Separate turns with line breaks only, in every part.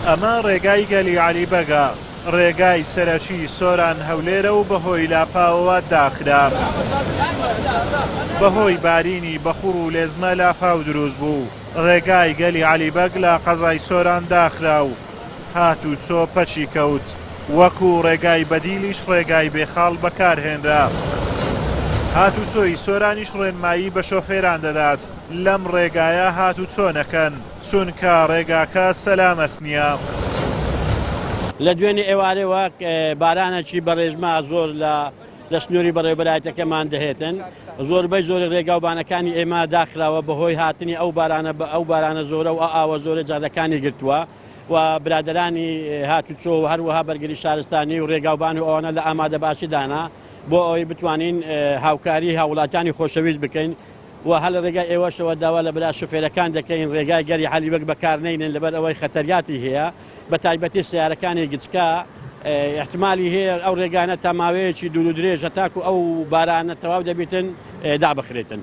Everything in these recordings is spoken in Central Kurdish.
ئەمە ڕێگای گەلی عەلیبەگە، ڕێگای سەرەکی سۆران هەولێرە و بەهۆی لاپاوەوە داخرا. بەهۆی بارینی بەخوڕ و لێزمە لاپاو دروست بوو. ڕێگای گەلی عەلیبەگ لە قەزای سۆران داخرا و هات و چۆ پەچی کەوت. وەکو ڕێگای بەدیلیش ڕێگای بێخاڵ بەکارهێنرا. هات و چۆی سۆرانیش ڕێنمایی بە شۆفێران دەدات لەم ڕێگایە هات و چۆ نەکەن چونکە ڕێگاکە سەلامەت نییە.
لە دوێنێ ئێوارەوە بارانێکی بەڕێژما زۆر لە سنووری بەڕێوەبەرایەتەکەمان دەهێتن. زۆربەی زۆر ڕێگاوبانەکانی ئێمە داخراوە بەهۆی هاتنی ئەو بارانە زۆرە و ئاوە زۆرە جادەکانی گرتووە و برادرانی هاتوچۆ و هەروەها بەرگری شارستانی و ڕێگاوبان و ئەوانە لە ئامادە باشیدانا بۆ ئەوەی بتوانین هاوکاری هاوڵاتیانی خۆشەویست بکەین و هەل ڕێگای ئێوەشەوە داوا لە بەلا شوفێرەکان دەکەین ڕێگای گەری عەلیبەگ بەکارنێنن لەبەر ئەوەی خەتەریاتی هەیە بە تایبەتی سیارەکانی گچکە احتمالی هەیە ئەو ڕێگانە تاماوەیەکی دوور و درێژە تاکو ئەو بارانە تەواو دەبێتن دابخرێتن.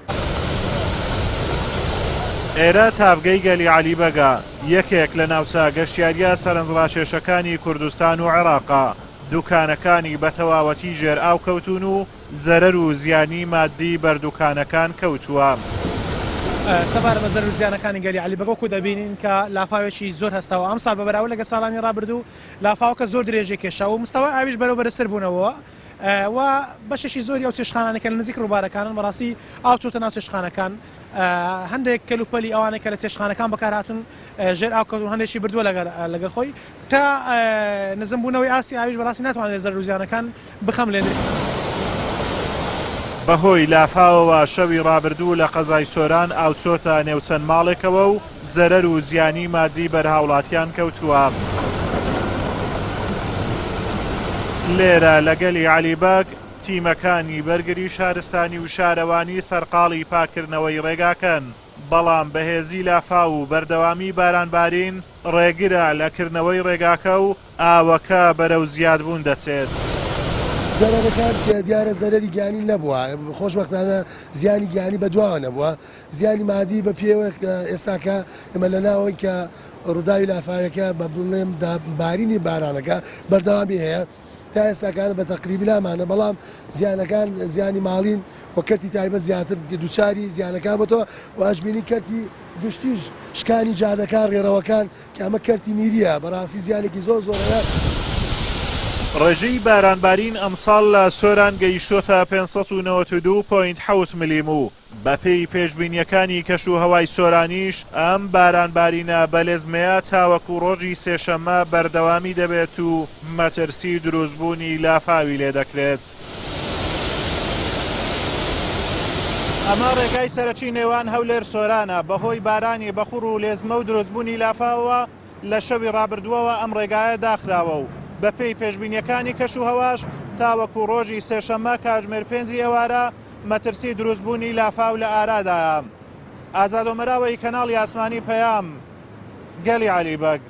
ئێرە تاڤگەی گەلی عەلیبەگە یەکێک لە ناوچە گەشتیاریە سەرنجڕاکێشەکانی کوردستان و عێراقا. دوکانەکانی بە تەواوەتی ژێر ئاو کەوتون و زەرەر و زیانی مادی بەردوکانەکان کەوتووە.
سەبارە بە زەرەر و زیانەکانی گەلی عەلیبەگ وەکو دەبینین کە لافاوێکی زۆر هەستەوە ئەم ساڵ بەبەراورد لەگە ساڵانی ڕابردوو لافاوەکە زۆر درێژی کێشە و مستەوای ئاویش بەرەو بەرزتر بوونەوە و بەشێکی زۆری ئەو چێشتخانانەکە لە نزیک ڕووبارەکانن بەڕاستی ئاو چۆتە ناو چێشتخانەکان. هەندێک کەلوپەلی ئەوانە کە لە چێشتخانەکان بەکارهاتون ژێر ئاوکەوتون هەندێکی بردووە لەگەڵ خۆی تا نزمبوونەوەی ئاسی ئاویش بەڕاستی ناتوانێت زەرەر و زیانەکان بخەملێنێت.
بەهۆی لافاوەوە شەوی ڕابردوو لە قەزای سۆران ئاوچۆتە نێو چەند ماڵێکەوە و زەرەر و زیانی مادی بەرهاوڵاتیان کەوتووە. لێرە لە گەلی عەلیبەگ تیمەکانی بەرگری شارستانی و شارەوانی سەرقاڵی پاکردنەوەی ڕێگاکەن، بەڵام بەهێزی لافاو و بەردەوامی بارانبارین ڕێگرە لەکردنەوەی ڕێگاکە و ئاوەکە بەرەو زیادبوون دەچێت.
زەرەرەکان دیارە زەرەری گیانی نەبووە، خۆشبەختانە زیانی گیانی بە دواوە نەبووە، زیانی مادی بە پێوە ئێستاکە ئەمە لە ناوەی کە ڕووداوی لافاوەکە بە بڵێم بارینی بارانەکە بەردەوامی هەیە تا ئێستاکانە بە تەقریبی لامانە، بەڵام زیانەکان زیانی ماڵین و کەرتی تایبەت زیاتر دووچاری زیانەکان بۆتەوە و ئەشبینی کەرتی گشتیش شکانی جادەکان ڕێڕەوەکان کە ئەمە کەرتی میریە بەڕاستی زیانێکی زۆر زۆرە.
ڕێژەی بارانبارین ئەمساڵ لە سۆران گەیشتۆتە 592.7 میلیم و بەپێی پێشبینیەکانی کەش و هەوای سۆرانیش ئەم بارانبارینە بەلێزمەیە تاوەکو ڕۆژی سێشەممە بەردەوامی دەبێت و مەترسی دروستبوونی لافاوی لێ دەکرێت. ئەمە ڕێگای سەرەکی نێوان هەولێر سۆرانە بەهۆی بارانی بەخوڕ و لێزمە و دروستبوونی لافاوەوە لە شەوی ڕابردووەوە ئەم ڕێگایە داخراوە و بەپێی پێشبینیەکانی کەش و هەواش تاوەکو ڕۆژی سێشەممە کاتژمێر 5 ئێوارە مەترسی دروستبوونی لافاو لە ئارادایە. ئازادۆمەراوەی کەناڵی ئاسمانی پەیام گەلی عەلیبەگ.